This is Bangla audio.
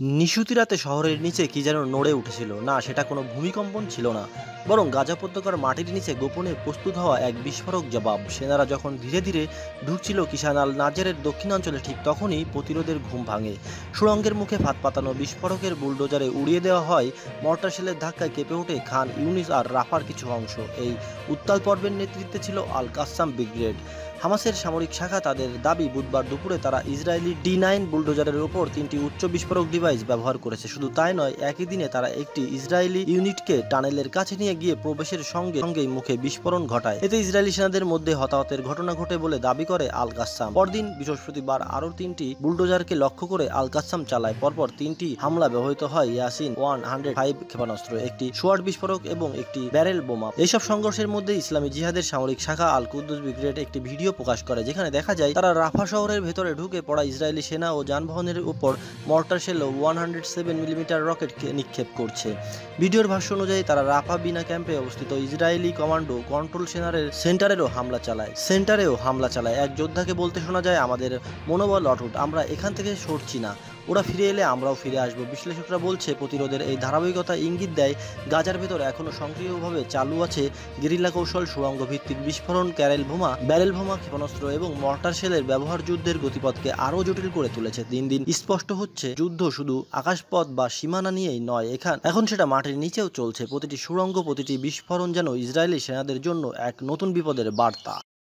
নিশুতি রাতে শহরের নিচে কি যেন নড়ে উঠেছিল। না, সেটা কোনো ভূমিকম্পন ছিল না, বরং গাজা উপত্যকার মাটির নিচে গোপনে প্রস্তুত হওয়া এক বিস্ফোরক জবাব। সেনারা যখন ধীরে ধীরে ঢুকছিল কিসান আল নাজেরের দক্ষিণাঞ্চলে, ঠিক তখনই প্রতিরোধের ঘুম ভাঙে। সুড়ঙ্গের মুখে ফাঁদ পাতানো বিস্ফোরকের বুলডোজারে উড়িয়ে দেওয়া হয়। মর্টার শেলের ধাক্কায় কেঁপে ওঠে খান ইউনিস আর রাফার কিছু অংশ। এই উত্তাল পর্বের নেতৃত্বে ছিল আল কাসাম ব্রিগেড, হামাসের সামরিক শাখা। তাদের দাবি, বুধবার দুপুরে তারা ইসরায়েলি D9 বুলডোজারের ওপর 3টি উচ্চ বিস্ফোরক ডিভাইস ব্যবহার করেছে। শুধু তাই নয়, একই দিনে তারা একটি ইসরায়েলি ইউনিটকে টানেলের কাছে নিয়ে গিয়ে প্রবেশের সঙ্গেই মুখে বিস্ফোরণ ঘটায়। এতে ইসরায়েলি সেনাদের মধ্যে হতাহতের ঘটনা ঘটে বলে দাবি করে আল কাসাম। পরদিন বৃহস্পতিবার আরও 3টি বুলডোজারকে লক্ষ্য করে আল কাসাম চালায়। পরপর 3টি হামলা ব্যবহৃত হয় ইয়াসিন 105 ক্ষেপণাস্ত্র, একটি সোয়াট বিস্ফোরক এবং একটি ব্যারেল বোমা। এইসব সংঘর্ষের মধ্যে ইসলামী জিহাদের সামরিক শাখা আল কুদ্দুস ব্রিগেড একটি ভিডিও প্রকাশ করে, যেখানে দেখা যায় তারা রাফা শহরের ভেতরে ঢুকে পড়া ইসরায়েলি সেনা ও যানবাহনের উপর মর্টার শেল ও 107 মিলিমিটার রকেট নিক্ষেপ করছে। ভিডিওর ভাষ্য অনুযায়ী তারা রাফা বিনা ক্যাম্পে অবস্থিত ইসরায়েলি কমান্ডো কন্ট্রোল সেন্টারেও হামলা চালায়। এক যোদ্ধাকে বলতে শোনা যায়, আমাদের মনোবল অটুট, আমরা এখান থেকে সরছি না, ওরা ফিরে এলে আমরাও ফিরে আসবো। বিশ্লেষকরা বলছে, প্রতিরোধের এই ধারাবাহিকতা ইঙ্গিত দেয় গাজার ভেতর এখনও সক্রিয়ভাবে চালু আছে গেরিলা কৌশল, সুড়ঙ্গ ভিত্তিক বিস্ফোরণ, ব্যারেল বোমা, ক্ষেপণাস্ত্র এবং মর্টার শেলের ব্যবহার যুদ্ধের গতিপথকে আরও জটিল করে তুলেছে। দিন দিন স্পষ্ট হচ্ছে, যুদ্ধ শুধু আকাশপথ বা সীমানা নিয়েই নয়, এখন সেটা মাটির নিচেও চলছে। প্রতিটি সুড়ঙ্গ, প্রতিটি বিস্ফোরণ যেন ইসরায়েলি সেনাদের জন্য এক নতুন বিপদের বার্তা।